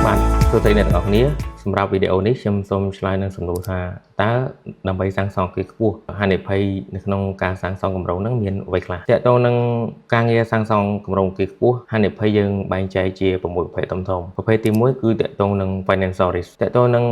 បាទសួស្តីអ្នកទាំងអស់គ្នាសម្រាប់វីដេអូនេះខ្ញុំសូមឆ្លើយនឹងសំណួរថាតើដើម្បីសាងសង់អគារខ្ពស់ហានិភ័យនៅក្នុងការសាងសង់គម្រោងនឹងមានអ្វីខ្លះតើតើនឹងការងារសាងសង់គម្រោងអគារខ្ពស់ហានិភ័យយើងបែងចែកជា6ប្រភេទធំៗប្រភេទទី1គឺតើតើនឹង financial risk តើតើនឹង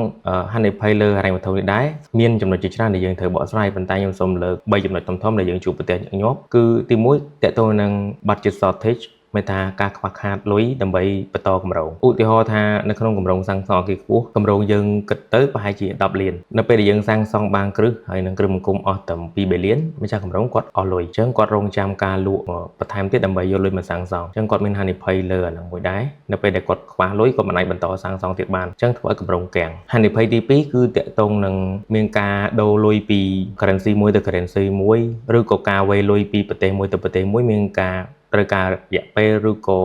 ហានិភ័យលើហិរញ្ញវត្ថុនេះដែរមានចំណុចជាច្រើនដែលយើងត្រូវបកស្រាយប៉ុន្តែខ្ញុំសូមលើក3ចំណុចធំៗដែលយើងជួបប្រទះញឹកញាប់គឺទី1តើតើនឹង budget shortageមេតាការខ្វះខាតលុយដើម្បីបន្តគម្រោងឧទាហរណ៍ថានៅក្នុងគម្រោងសាងសង់អគារខ្ពស់គម្រោងយើងគិតទៅប្រហែលជា10លាននៅពេលដែលយើងសាងសង់បានគ្រឹះហើយនឹងគ្រឹះបង្គំអស់តែ2 billion ម្ចាស់គម្រោងគាត់អស់លុយអញ្ចឹងគាត់រងចាំការលក់បន្ថែមទៀតដើម្បីយកលុយមកសាងសង់អញ្ចឹងគាត់មានហានិភ័យលើអាហ្នឹងមួយដែរនៅពេលដែលគាត់ខ្វះលុយគាត់មិនអាចបន្តសាងសង់ទៀតបានអញ្ចឹងធ្វើឲ្យគម្រោងកាំងហានិភ័យទី2គឺតាក់ទងនឹងមានការដូរលុយពី currency មួយទៅ currency មួយឬក៏ការវេរលុយពីប្រទេសមួយទៅប្រទេសមួយមានការត្រូវការរយៈពេលឬក៏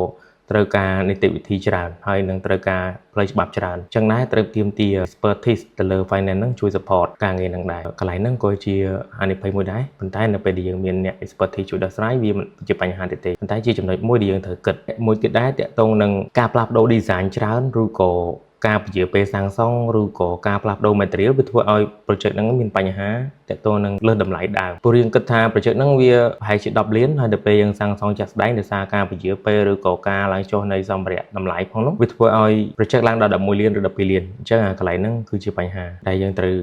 ត្រូវការនីតិវិធីច្រើនហើយនឹងត្រូវការផ្លូវច្បាប់ច្រើនអញ្ចឹងដែរត្រូវទាមទារ expertise ទៅលើ finance ហ្នឹងជួយ support ការងារហ្នឹងដែរកន្លែងហ្នឹងក៏ជាហានិភ័យមួយដែរប៉ុន្តែនៅពេលដែលយើងមានអ្នក expertise ជួយដោះស្រាយវាមិនជាបញ្ហាទេប៉ុន្តែជាចំណុចមួយដែលយើងត្រូវគិតមួយទៀតដែរតាក់ទងនឹងការផ្លាស់ប្ដូរ design ច្រើនឬក៏ការពជាពេលសាងសង់ឬក៏ការផ្លាស់ប្ដូរ material វាធ្វើឲ្យ project ហ្នឹងមានបញ្ហាតើតើនឹងលើសតម្លៃដើមព្រោះយើងគិតថា project ហ្នឹងវាប្រហែលជា10លានហើយដល់ពេលយើងសាងសង់ចាក់ស្ដែងដោយសារការពជាពេលឬក៏ការឡើងចុះនៃសម្ភារៈតម្លៃផងនោះវាធ្វើឲ្យ project ឡើងដល់11លានឬ12លានអញ្ចឹងអាកន្លែងហ្នឹងគឺជាបញ្ហាដែលយើងត្រូវ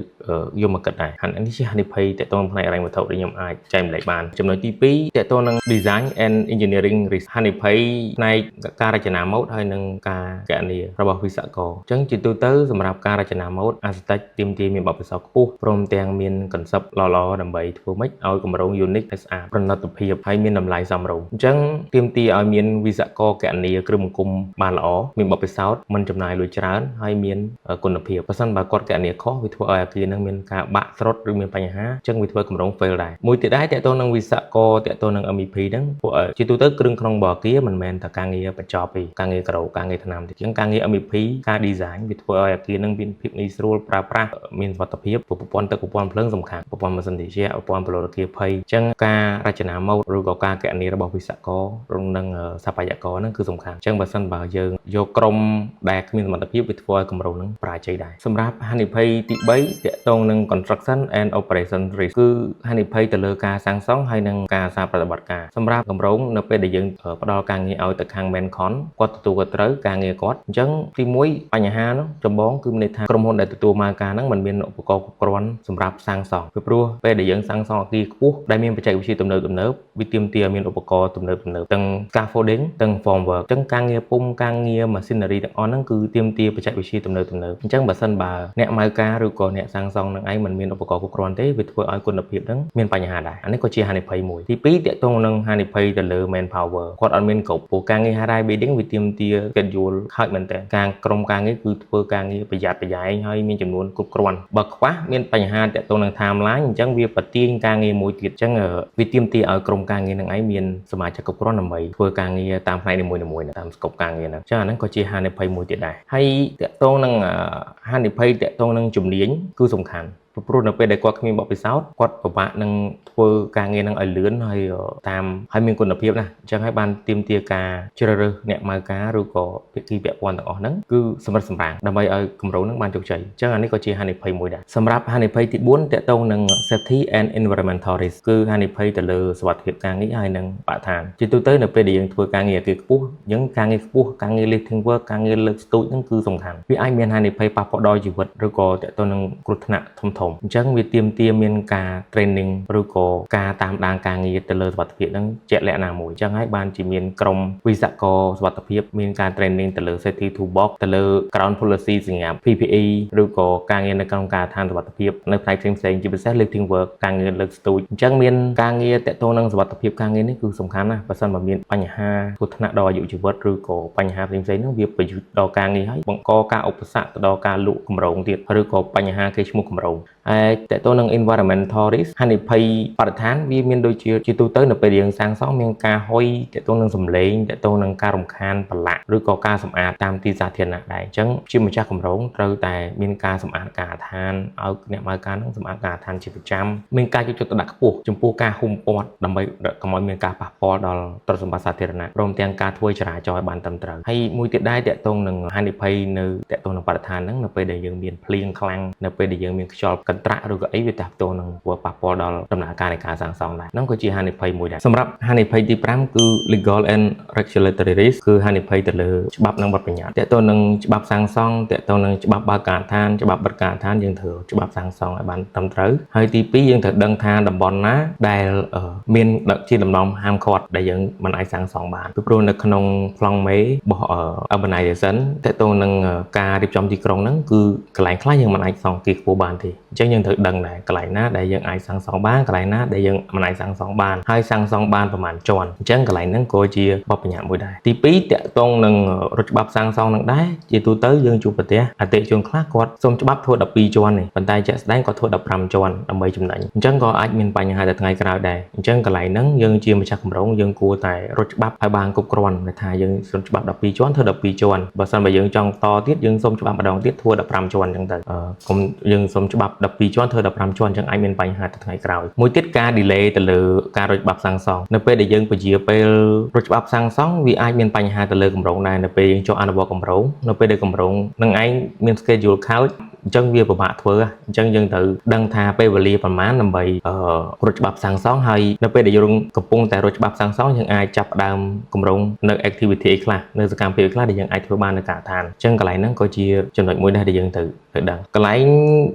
យកមកគិតដែរហើយនេះជាហានិភ័យតើតើផ្នែកហិរញ្ញវត្ថុដែលខ្ញុំអាចចែកម្លែកបានចំណុចទី2តើតើនឹង design and engineering risk ហានិភ័យផ្នែកការរចនាម៉ូដហើយនិងការគណនារបស់វិស្វករអញ្ចឹងជាទូទៅសម្រាប់ការរចនាម៉ូដ architect ទាមទារមានបទពិសោធន៍ខ្ពស់ព្រមទាំងមាន concept ល្អៗដើម្បីធ្វើម៉េចឲ្យគម្រោង unique ហើយស្អាតប្រណិតភាពហើយមានតម្លៃសមរម្យអញ្ចឹងទាមទារឲ្យមានវិស្វករគណនាគ្រឿងបង្គំបានល្អមានបទពិសោធន៍មិនចំណាយលុយច្រើនហើយមានគុណភាពបើសិនបើគាត់គណនាខុសវាធ្វើឲ្យអគារនឹងមានការបាក់ស្រុតឬមានបញ្ហាអញ្ចឹងវាធ្វើគម្រោង fail ដែរមួយទៀតដែរតើតើនឹងវិស្វករតើតើនឹង MEP ហ្នឹងពួកជាទូទៅគ្រឿងក្នុងរបស់អគារមិនមែនតែការងារបញ្ចប់ទេការងារក្រៅការងារថ្នាំទេអញ្ចឹងការងារ MEP ការ design វាធ្វើឲ្យអគារនឹងមានភាពងាយស្រួលប្រើប្រាស់មានសុវត្ថិភាពប្រព័ន្ធទឹកប្រព័ន្ធភ្លើងសំខាន់ប្រព័ន្ធម៉ាស៊ីនត្រជាក់ប្រព័ន្ធពលរគាភ័យអញ្ចឹងការរចនាម៉ូដឬក៏ការគណនារបស់វិស្វករនិងស្ថាបត្យករហ្នឹងគឺសំខាន់អញ្ចឹងបើសិនបើយើងយកក្រុមដែលគ្មានសមត្ថភាពវាធ្វើឲ្យគម្រោងហ្នឹងបរាជ័យដែរសម្រាប់ហានិភ័យទី3ទាក់ទងនឹង construction and operation risk គឺហានិភ័យទៅលើការសាងសង់ហើយនិងការសាប្រតិបត្តិការសម្រាប់គម្រោងនៅពេលដែលយើងផ្ដល់ការងារឲ្យទៅខាង main con គាត់ទទួលខុសត្រូវការងារគាត់អញ្ចឹងទី1បញ្ហានោះចម្បងគឺមានន័យថាក្រុមហ៊ុនដែលទទួលមកការហ្នឹងមិនមានឧបករណ៍គ្រប់គ្រាន់សម្រាប់សាងសង់ពីព្រោះពេលដែលយើងសាងសង់អគារខ្ពស់ដែលមានបច្ចេកវិទ្យាទំនើបវាទាមទារមានឧបករណ៍ទំនើបទាំង scaffolding ទាំង formwork អញ្ចឹងការងារពុម្ពការងារ machinery ទាំងអស់ហ្នឹងគឺទាមទារបច្ចេកវិទ្យាទំនើបអញ្ចឹងបើសិនបើអ្នកម៉ៅការឬក៏អ្នកសាងសង់នឹងឯងមិនមានឧបករណ៍គ្រប់គ្រាន់ទេវាធ្វើឲ្យគុណភាពហ្នឹងមានបញ្ហាដែរអានេះក៏ជាហានិភ័យមួយទី2ទាក់ទងនឹងហានិភ័យទៅលើ manpower គាត់អត់មានគ្រប់ព្រោះការងារ high building វាទាមទារ schedule ខើចមែនតើការក្រុមការងារគឺធ្វើការងារប្រយ័ត្នប្រយែងហើយមានចំនួនគ្រប់គ្រាន់បើខ្វះមានបញ្ហាទាក់ទងនឹង timeline អញ្ចឹងវាប្រទាញការងារមួយទៀតអញ្ចឹងវាទាមទារឲ្យក្រុមការងារនឹងឯងមានសមាជិកគ្រប់គ្រាន់ដើម្បីធ្វើការងារតាមផ្នែកនីមួយៗតាមស្កុបការងារហ្នឹងអញ្ចឹងអាហ្នឹងក៏ជាហានិភ័យមួយទៀតដែរហើយទាក់ទងនឹងហានិភ័យទាក់ទងនឹងជំនាញគឺសំខាន់ព្រោះនៅពេលដែលគាត់គ្មានបទពិសោធន៍គាត់ពិបាកនឹងធ្វើការងារនឹងឲ្យលឿនហើយមានគុណភាពណាអញ្ចឹងហើយបានទាមទារការជ្រើសរើសអ្នកម៉ៅការឬក៏ភាគីពាក់ព័ន្ធទាំងអស់ហ្នឹងគឺសម្រិតសម្រាំងដើម្បីឲ្យគម្រោងហ្នឹងបានជោគជ័យអញ្ចឹងអានេះក៏ជាហានិភ័យមួយដែរសម្រាប់ហានិភ័យទី4ទាក់ទងនឹង safety and environmental risk គឺហានិភ័យទៅលើសុវត្ថិភាពការងារហើយនិងបរិស្ថានជាទូទៅនៅពេលដែលយើងធ្វើការងារអគារខ្ពស់អញ្ចឹងការងារខ្ពស់ការងារ lifting work ការងារលើកស្ទូចហ្នឹងគឺសំខាន់វាអាចមានហានិភ័យប៉ះពាល់ដល់ជីវិតឬក៏ទាក់ទងនឹងគ្រោះថ្នាក់ធំអញ្ចឹងវាទាមទារមានការ training ឬក៏ការតាមដានការងារទៅលើសុវត្ថិភាពហ្នឹងជាក់លាក់ណាមួយអញ្ចឹងហើយបានជាមានក្រុមវិស្វករសុវត្ថិភាពមានការ training ទៅលើ safety toolbox ទៅលើ ground policy សម្រាប់ PPE ឬក៏ការងារនៅក្នុងការឋានសុវត្ថិភាពនៅផ្នែកផ្សេងៗជាពិសេស lifting work ការងារលើកស្ទូចអញ្ចឹងមានការងារទាក់ទងនឹងសុវត្ថិភាពការងារនេះគឺសំខាន់ណាស់បើសិនបើមានបញ្ហាគ្រោះថ្នាក់ដល់អាយុជីវិតឬក៏បញ្ហាផ្សេងៗហ្នឹងវាប្រយុទ្ធដល់ការងារហើយបង្កការឧបសគ្គទៅដល់ការលក់គម្រោងទៀតឬក៏បញ្ហាគេឈ្មោះគម្រោង ហើយតើតើនឹង environmental risk ហានិភ័យបរិស្ថានវាមានដូចជាទូទៅនៅពេលយើងសាងសង់មានការហុយតើតើនឹងសំឡេងតើតើនឹងការរំខានប្រឡាក់ឬក៏ការសម្អាតតាមទីសាធារណៈដែរអញ្ចឹងជាម្ចាស់គម្រោងត្រូវតែមានការសម្អាតការដ្ឋានឲ្យអ្នកបើកការនឹងសម្អាតការដ្ឋានជាប្រចាំមានការយកចិត្តទុកដាក់ខ្ពស់ចំពោះការហ៊ុមព័ទ្ធដើម្បីកុំឲ្យមានការប៉ះពាល់ដល់ទ្រព្យសម្បត្តិសាធារណៈព្រមទាំងការធ្វើចរាចរណ៍ឲ្យបានត្រឹមត្រូវហើយមួយទៀតដែរតើតើនឹងហានិភ័យនៅតើតើនឹងបរិស្ថានហ្នឹងនៅពេលដែលយើងមានភ្លៀងខ្លាំងនៅពេលដែលយើងមានខ្យល់កន្ត្រាក់ឬក៏អីវាតើតើនឹងធ្វើប៉ះពាល់ដល់ដំណើរការនៃការសាងសង់ដែរហ្នឹងក៏ជាហានិភ័យមួយដែរសម្រាប់ហានិភ័យទី5គឺ legal and regulatory risk គឺហានិភ័យទៅលើច្បាប់និងបទបញ្ញត្តិតើតើនឹងច្បាប់សាងសង់តើតើនឹងច្បាប់បើកការដ្ឋានច្បាប់បិទការដ្ឋានយើងត្រូវច្បាប់សាងសង់ឲ្យបានត្រឹមត្រូវហើយទី2យើងត្រូវដឹងថាតំបន់ណាដែលមានជាលំនាំហាមឃាត់ដែលយើងមិនអាចសាងសង់បានពីព្រោះនៅក្នុងប្លង់មេរបស់ urbanization តើតើនឹងការរៀបចំទីក្រុងហ្នឹងគឺកន្លែងខ្លះយើងមិនអាចសង់ទីខ្ពស់បានទេអញ្ចឹងយើងត្រូវដឹងដែរកន្លែងណាដែលយើងអាចសាងសង់បានកន្លែងណាដែលយើងមិនអាចសាងសង់បានហើយសាងសង់បានប្រហែលជាន់អញ្ចឹងកន្លែងហ្នឹងក៏ជាបទបញ្ញត្តិមួយដែរទី2តើតើនឹងរដ្ឋច្បាប់សាងសង់នឹងដែរជាទូទៅយើងជួបប្រទះអតិថិជនខ្លះគាត់សុំច្បាប់ធ្វើ12ជាន់នេះប៉ុន្តែជាក់ស្ដែងគាត់ធ្វើ15ជាន់ដើម្បីចំណេញអញ្ចឹងក៏អាចមានបញ្ហាទៅថ្ងៃក្រោយដែរអញ្ចឹងកន្លែងហ្នឹងយើងជាម្ចាស់គម្រោងយើងគួរតែរត់ច្បាប់ឲ្យបានគ្រប់គ្រាន់ដែលថាយើងសុំច្បាប់12ជាន់ធ្វើ12ជាន់បើសិនបើយើងចង់តទៀតយើងសុំច្បាប់ម្ដងទៀតធ្វើ15ជាន់អញ្ចឹងទៅកុំយើងសុំច្បាប់12ជាន់ធ្វើ15ជាន់អញ្ចឹងអាចមានបញ្ហាទៅថ្ងៃក្រោយមួយទៀតការ delay ទៅលើការរត់ច្បាប់សាងសង់នៅពេលដែលយើងពជាពេលរត់ច្បាប់សាងសង់វាអាចមានបញ្ហាទៅលើគម្រោងដែរនៅពេលយើងចុះអនុវត្តគម្រោងនៅពេលដែលគម្រោងនឹងឯងមាន schedule ខូចអញ្ចឹងវាពិបាកធ្វើអញ្ចឹងយើងត្រូវដឹងថាពេលវេលាប្រមាណដើម្បីរត់ច្បាប់សាងសង់ហើយនៅពេលដែលយើងកំពុងតែរត់ច្បាប់សាងសង់យើងអាចចាប់ផ្ដើមគម្រោងនៅ activity ខ្លះនៅសកម្មភាពខ្លះដែលយើងអាចធ្វើបាននៅការដ្ឋានអញ្ចឹងកន្លែងហ្នឹងក៏ជាចំណុចមួយដែរដែលយើងត្រូវដឹងកន្លែង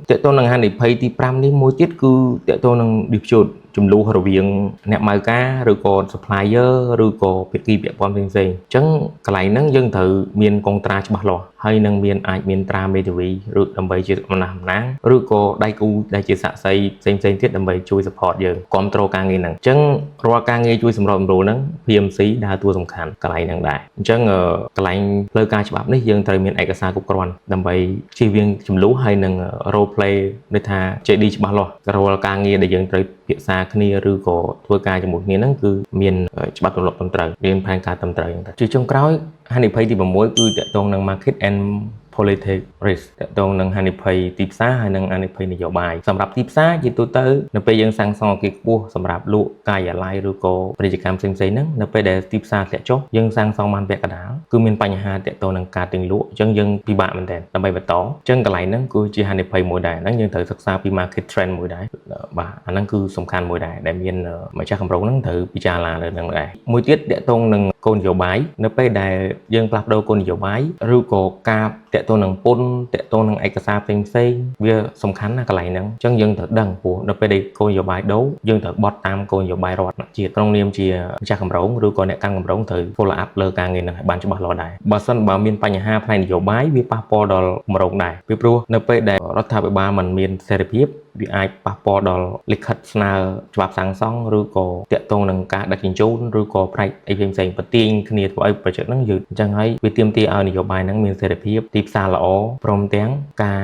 តើតើនឹងហានិភ័យទី5នេះមួយទៀតគឺតើតើនឹង dispute ចំនួនរវាងអ្នកម៉ៅការឬក៏ supplier ឬក៏ភាគីពាក់ព័ន្ធផ្សេងៗអញ្ចឹងកន្លែងហ្នឹងយើងត្រូវមានកងត្រាច្បាស់លាស់ហើយនឹងអាចមានត្រាមេធាវីឬដើម្បីជាអំណះអំណាងឬក៏ដៃគូដែលជាសាក្សីផ្សេងៗទៀតដើម្បីជួយ support យើងគ្រប់គ្រងការងារហ្នឹងអញ្ចឹងរាល់ការងារជួយសម្របសម្រួលហ្នឹង PMC ដើរតួសំខាន់កន្លែងហ្នឹងដែរអញ្ចឹងកន្លែងផ្លូវការច្បាប់នេះយើងត្រូវមានឯកសារគ្រប់គ្រាន់ដើម្បីជៀសវាងចំនួនហើយនឹង role play ដូចថា JD ច្បាស់លាស់រាល់ការងារដែលយើងត្រូវពិភាក្សាគ្នាឬក៏ធ្វើការជាមួយគ្នាហ្នឹងគឺមានច្បាប់ទម្លាប់ត្រឹមត្រូវមានផែនការត្រឹមត្រូវយ៉ាងទៅជាចុងក្រោយហានិភ័យទី6គឺតកតងនឹង market and politics risk តកតងនឹងហានិភ័យទីផ្សារហើយនិងហានិភ័យនយោបាយសម្រាប់ទីផ្សារជាទូទៅនៅពេលយើងសាងសង់អគារខ្ពស់សម្រាប់លក់ការិយាល័យឬក៏ពាណិជ្ជកម្មផ្សេងៗហ្នឹងនៅពេលដែលទីផ្សារធ្លាក់ចុះយើងសាងសង់បានពាក់កណ្ដាលគឺមានបញ្ហាតកតងនឹងការទិញលក់អញ្ចឹងយើងពិបាកមែនទែនដើម្បីបន្តអញ្ចឹងកន្លែងហ្នឹងគឺជាហានិភ័យមួយដែរហ្នឹងយើងត្រូវសិក្សាពី market trend មួយដែរបាទអាហ្នឹងគឺសំខាន់មួយដែរដែលមានម្ចាស់គម្រោងហ្នឹងត្រូវពិចារណាលើហ្នឹងដែរមួយទៀតតកតងនឹងគោលនយោបាយនៅពេលដែលយើងផ្លាស់ប្ដូរគោលនយោបាយឬក៏ការតកតងនឹងពន្ធតកតងនឹងឯកសារផ្សេងៗវាសំខាន់ណាស់កន្លែងហ្នឹងអញ្ចឹងយើងត្រូវដឹងព្រោះនៅពេលដែលគោលនយោបាយដូរយើងត្រូវបត់តាមគោលនយោបាយរដ្ឋជាតិក្នុងនាមជាម្ចាស់គម្រោងឬក៏អ្នកកាន់គម្រោងត្រូវ follow up លើការងារហ្នឹងឲ្យបានច្បាស់លាស់ដែរបើសិនបើមានបញ្ហាផ្នែកនយោបាយវាប៉ះពាល់ដល់គម្រោងដែរពីព្រោះនៅពេលដែលរដ្ឋាភិបាលមិនមានសេរីភាពវាអាចប៉ះពាល់ដល់លិខិតស្នើច្បាប់សាងសង់ឬក៏តាក់ទងនឹងការដឹកជញ្ជូនឬក៏ផ្នែកអីផ្សេងៗបន្ទាញគ្នាធ្វើឲ្យ project ហ្នឹងយឺតអញ្ចឹងហើយវាទាមទារឲ្យនយោបាយហ្នឹងមានសេរីភាពទីផ្សារល្អព្រមទាំងការ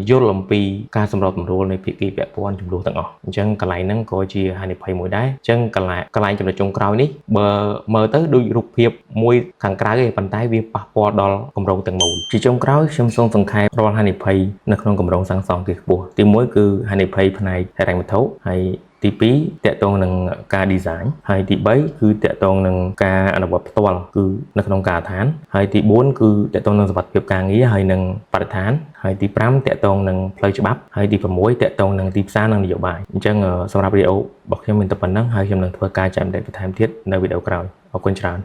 យល់អំពីការសម្របសម្រួលនៃភាគីពាក់ព័ន្ធចំនួនទាំងអស់អញ្ចឹងកន្លែងហ្នឹងក៏ជាហានិភ័យមួយដែរអញ្ចឹងកន្លែងចំណុចចុងក្រោយនេះបើមើលទៅដូចរូបភាពមួយខាងក្រៅទេប៉ុន្តែវាប៉ះពាល់ដល់គម្រោងទាំងមូលជាចុងក្រោយខ្ញុំសូមសង្ខេបរាល់ហានិភ័យនៅក្នុងគម្រោងសាងសង់ទីខ្ពស់ទី1គឺហានិភ័យផ្នែកហិរញ្ញវត្ថុហើយទី2តកតងនឹងការ design ហើយទី3គឺតកតងនឹងការអនុវត្តផ្ទាល់គឺនៅក្នុងការដ្ឋានហើយទី4គឺតកតងនឹងសុវត្ថិភាពការងារហើយនឹងបរិស្ថានហើយទី5តកតងនឹងផ្លូវច្បាប់ហើយទី6តកតងនឹងទីផ្សារនិងនយោបាយអញ្ចឹងសម្រាប់វីដេអូរបស់ខ្ញុំមានតែប៉ុណ្្នឹងហើយខ្ញុំនឹងធ្វើការចែករំលែកបន្ថែមទៀតនៅវីដេអូក្រោយអរគុណច្រើន